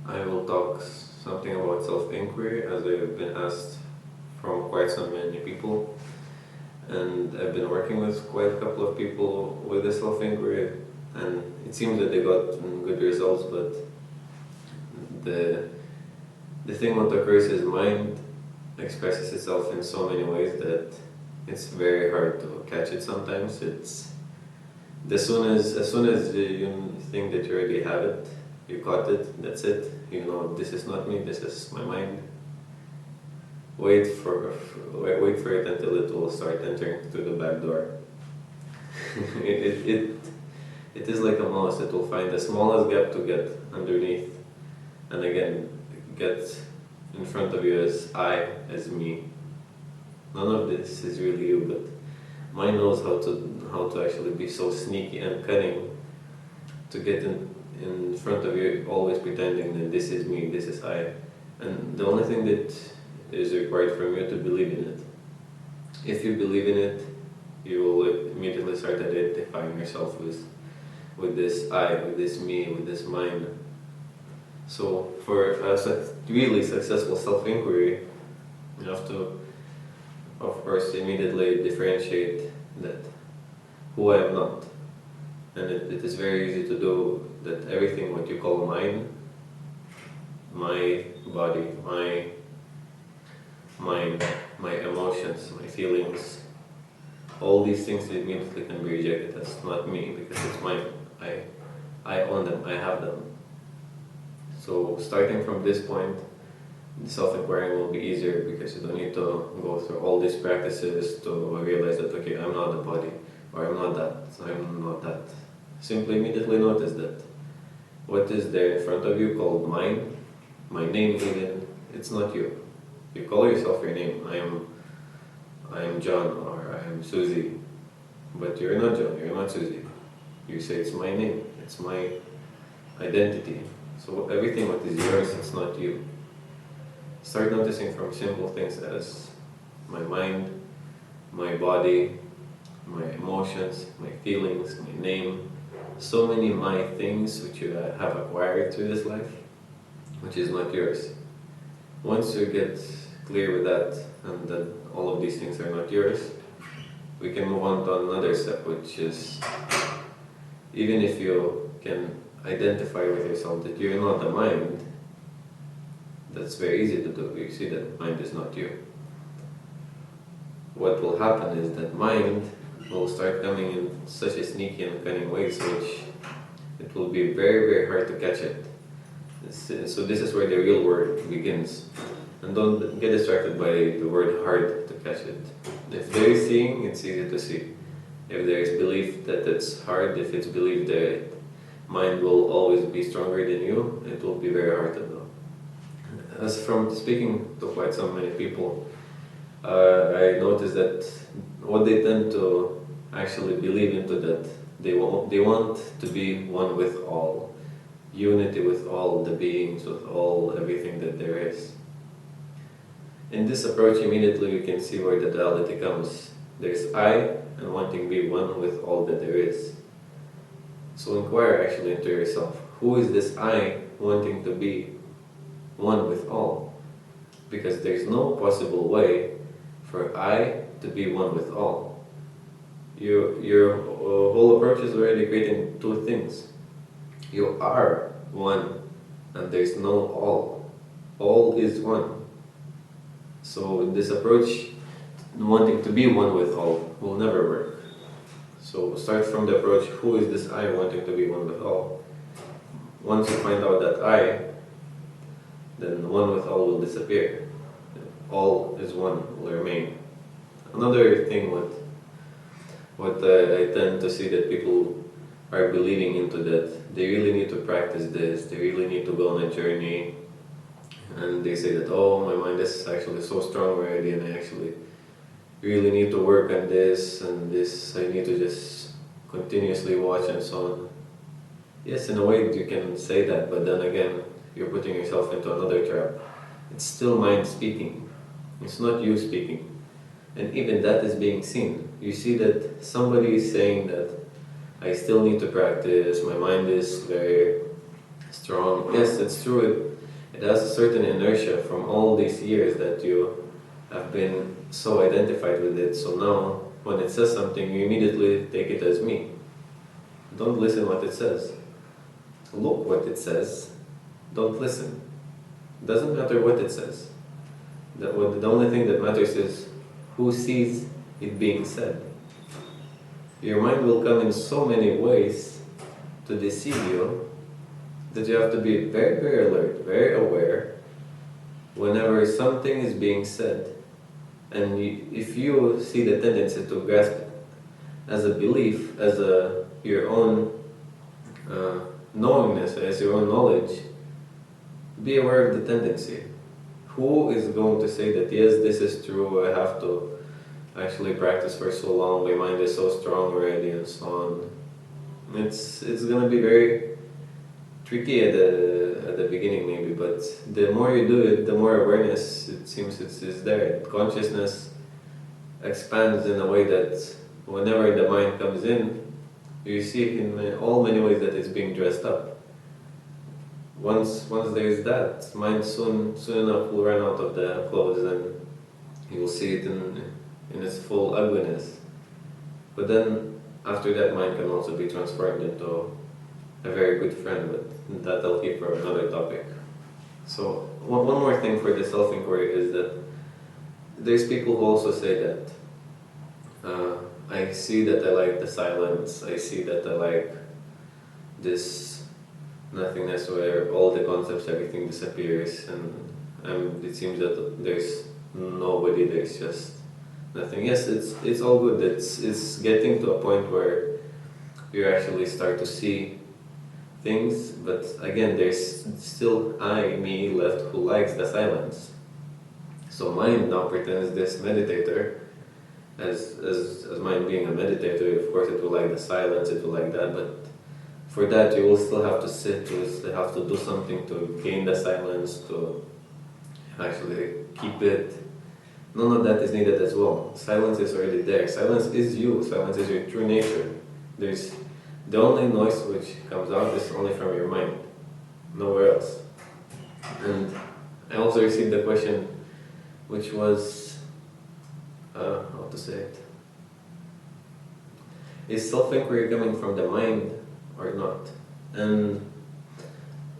I will talk something about self-inquiry, as I've been asked from quite so many people, and I've been working with quite a couple of people with the self-inquiry, and it seems that they got good results. But the the thing what occurs is mind expresses itself in so many ways that it's very hard to catch it sometimes. It's as soon as you think that you already have it, you caught it, that's it. You know, this is not me, this is my mind. Wait for it until it will start entering through the back door. It is like a mouse. It will find the smallest gap to get underneath, and again get in front of you as I, as me. None of this is really you, but mine knows how to actually be so sneaky and cunning to get in front of you, always pretending that this is me, this is I. And the only thing that is required from you to believe in it. If you believe in it, you will immediately start identifying yourself with this I, with this me, with this mind. So for a really successful self-inquiry, you have to, of course, immediately differentiate that who I am not. And it is very easy to do that. Everything what you call mine, my body, my mind, my emotions, my feelings, all these things immediately can be rejected as not me, because it's mine. I own them, I have them. So starting from this point, the self-inquiry will be easier, because you don't need to go through all these practices to realize that, okay, I'm not the body, or I'm not that. Simply immediately notice that what is there in front of you called mine, my name even, it's not you. You call yourself your name. I am John, or I am Susie, but you're not John, you're not Susie. You say it's my name, it's my identity. So everything what is yours, it's not you. Start noticing from simple things as my mind, my body, my emotions, my feelings, my name. So many my things which you have acquired through this life, which is not yours. Once you get clear with that, and that all of these things are not yours, we can move on to another step, which is, even if you can identify with yourself that you're not the mind, that's very easy to do. You see that mind is not you. What will happen is that mind will start coming in such a sneaky and cunning ways, which it will be very, very hard to catch it. So this is where the real work begins. And don't get distracted by the word hard to catch it. If there is seeing, it's easy to see. If there is belief that it's hard, if it's belief that mind will always be stronger than you, it will be very hard to do. As from speaking to quite so many people, I noticed that what they tend to actually believe into, that they want to be one with all, unity with all the beings, with all everything that there is. In this approach, immediately we can see where the duality comes. There's I, and wanting to be one with all that there is. So inquire actually into yourself. Who is this I wanting to be one with all? Because there's no possible way for I to be one with all. Your whole approach is already creating two things. You are one, and there's no all. All is one. So in this approach, wanting to be one with all will never work. So start from the approach, who is this I wanting to be one with all? Once you find out that I, then one with all will disappear. All is one will remain. Another thing what I tend to see that people are believing into, that they really need to practice this, they really need to go on a journey, and they say that, oh, my mind is actually so strong already, and I actually really need to work on this and this, I need to just continuously watch and so on. Yes, in a way you can say that, but then again, you're putting yourself into another trap. It's still mind speaking, it's not you speaking. And even that is being seen. You see that somebody is saying that I still need to practice, my mind is very strong. Yes, it's true. It has a certain inertia from all these years that you have been so identified with it. So now, when it says something, you immediately take it as me. Don't listen what it says. Look what it says. Don't listen. Doesn't matter what it says. The only thing that matters is who sees it being said. Your mind will come in so many ways to deceive you that you have to be very, very alert, very aware whenever something is being said. And if you see the tendency to grasp it as a belief, as your own knowingness, as your own knowledge, be aware of the tendency. Who is going to say that, yes, this is true, I have to actually practice for so long, my mind is so strong already, and so on. It's going to be very tricky at the beginning maybe, but the more you do it, the more awareness it seems is there. Consciousness expands in a way that whenever the mind comes in, you see it in all many ways that it's being dressed up. Once there is that, mind soon enough will run out of the clothes and you will see it in its full ugliness. But then after that, mind can also be transformed into a very good friend, but that I'll keep for another topic. So one more thing for the self-inquiry is that there's people who also say that I see that I like the silence, I see that I like this nothingness where all the concepts, everything disappears, and it seems that there's nobody, there's just nothing. Yes, it's all good. It's getting to a point where you actually start to see things, but again, there's still me left who likes the silence. So mind now pretends this meditator, as mind being a meditator, of course it will like the silence, it will like that, but for that you will still have to sit, you will still have to do something to gain the silence, to actually keep it. None of that is needed as well. Silence is already there. Silence is you. Silence is your true nature. There's the only noise which comes out is only from your mind, nowhere else. And I also received a question, which was, how to say it? Is self-inquiry coming from the mind or not? And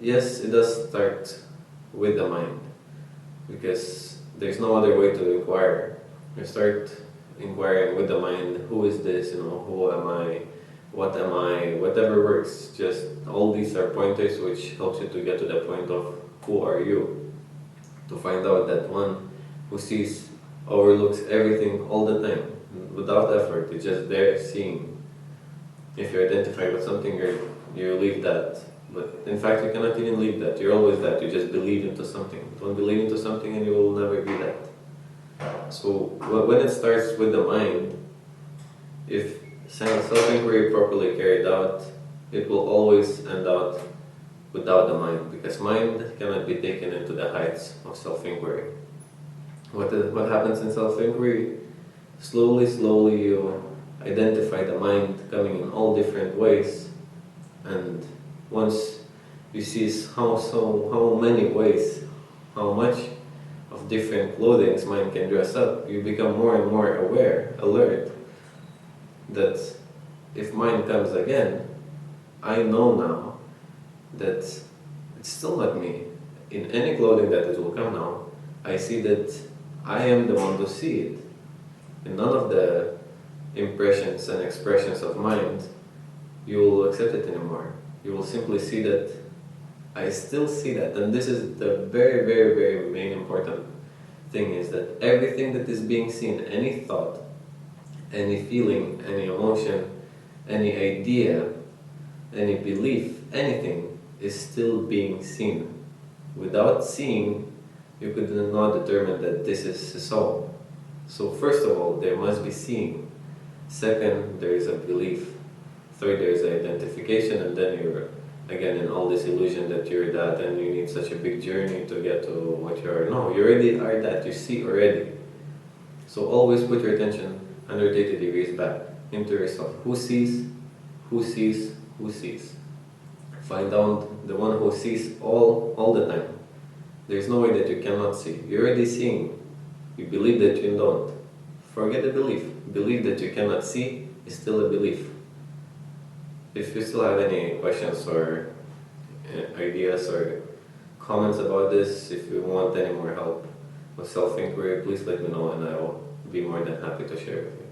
yes, it does start with the mind, because there's no other way to inquire. You start inquiring with the mind, who is this, who am I, what am I, whatever works. Just all these are pointers which helps you to get to the point of who are you. To find out that one who sees, overlooks everything all the time, without effort, it's just there seeing. If you identify with something, you leave that. But in fact, you cannot even leave that. You're always that. You just believe into something. Don't believe into something and you will never be that. So when it starts with the mind, if self-inquiry properly carried out, it will always end out without the mind, because mind cannot be taken into the heights of self-inquiry. What happens in self-inquiry? Slowly you identify the mind coming in all different ways, and once you see how many ways, how much of different clothing mind can dress up, you become more and more aware, alert, that if mind comes again, I know now that it's still not me. In any clothing that it will come now, I see that I am the one to see it. And none of the impressions and expressions of mind, you will accept it anymore. You will simply see that I still see that. And this is the very, very, very main important thing, is that everything that is being seen, any thought, any feeling, any emotion, any idea, any belief, anything is still being seen. Without seeing, you could not determine that this is so. So first of all, there must be seeing. Second, there is a belief. Third, there is identification, and then you're again in all this illusion that you're that, and you need such a big journey to get to what you are. No, you already are that, you see already. So always put your attention 180 degrees back into yourself. Who sees? Who sees? Who sees? Find out the one who sees all the time. There's no way that you cannot see. You're already seeing. You believe that you don't. Forget the belief. Belief that you cannot see is still a belief. If you still have any questions or ideas or comments about this, if you want any more help with self-inquiry, please let me know and I will be more than happy to share with you.